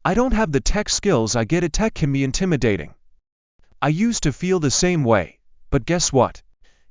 I don't have the tech skills. I get it. Tech can be intimidating. I used to feel the same way. But guess what?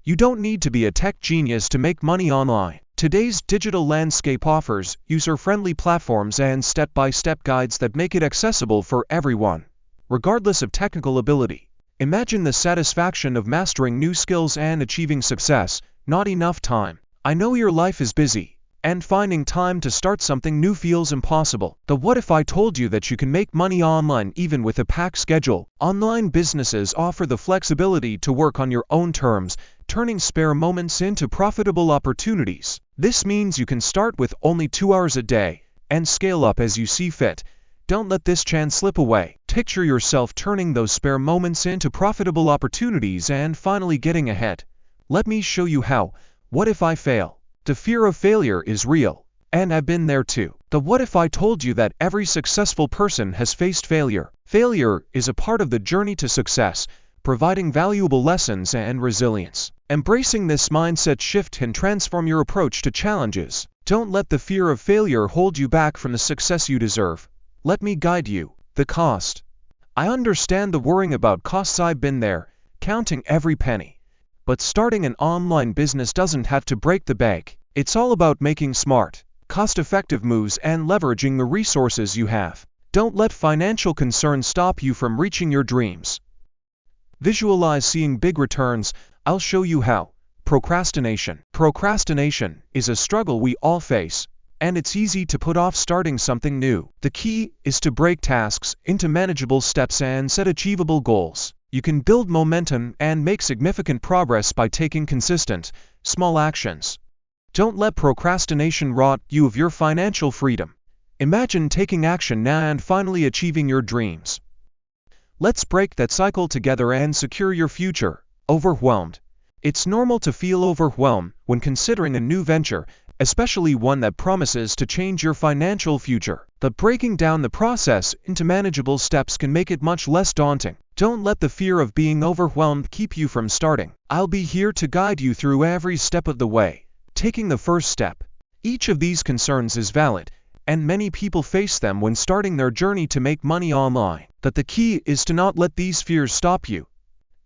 You don't need to be a tech genius to make money online. Today's digital landscape offers user-friendly platforms and step-by-step guides that make it accessible for everyone, regardless of technical ability. Imagine the satisfaction of mastering new skills and achieving success. Not enough time. I know your life is busy, and finding time to start something new feels impossible. But what if I told you that you can make money online even with a packed schedule? Online businesses offer the flexibility to work on your own terms, turning spare moments into profitable opportunities. This means you can start with only 2 hours a day and scale up as you see fit. Don't let this chance slip away. Picture yourself turning those spare moments into profitable opportunities and finally getting ahead. Let me show you how. What if I fail? The fear of failure is real, and I've been there too. But what if I told you that every successful person has faced failure? Failure is a part of the journey to success, providing valuable lessons and resilience. Embracing this mindset shift can transform your approach to challenges. Don't let the fear of failure hold you back from the success you deserve. Let me guide you. The cost. I understand the worrying about costs. I've been there, counting every penny. But starting an online business doesn't have to break the bank. It's all about making smart, cost-effective moves and leveraging the resources you have. Don't let financial concerns stop you from reaching your dreams. Visualize seeing big returns. I'll show you how. Procrastination. Procrastination is a struggle we all face, and it's easy to put off starting something new. The key is to break tasks into manageable steps and set achievable goals. You can build momentum and make significant progress by taking consistent, small actions. Don't let procrastination rob you of your financial freedom. Imagine taking action now and finally achieving your dreams. Let's break that cycle together and secure your future. Overwhelmed. It's normal to feel overwhelmed when considering a new venture, especially one that promises to change your financial future. But breaking down the process into manageable steps can make it much less daunting. Don't let the fear of being overwhelmed keep you from starting. I'll be here to guide you through every step of the way. Taking the first step. Each of these concerns is valid, and many people face them when starting their journey to make money online. But the key is to not let these fears stop you.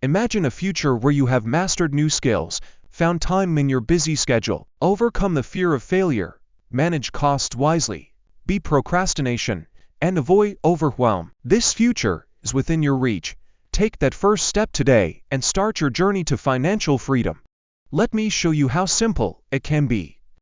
Imagine a future where you have mastered new skills, found time in your busy schedule, overcome the fear of failure, manage costs wisely, beat procrastination, and avoid overwhelm. This future is within your reach. Take that first step today and start your journey to financial freedom. Let me show you how simple it can be.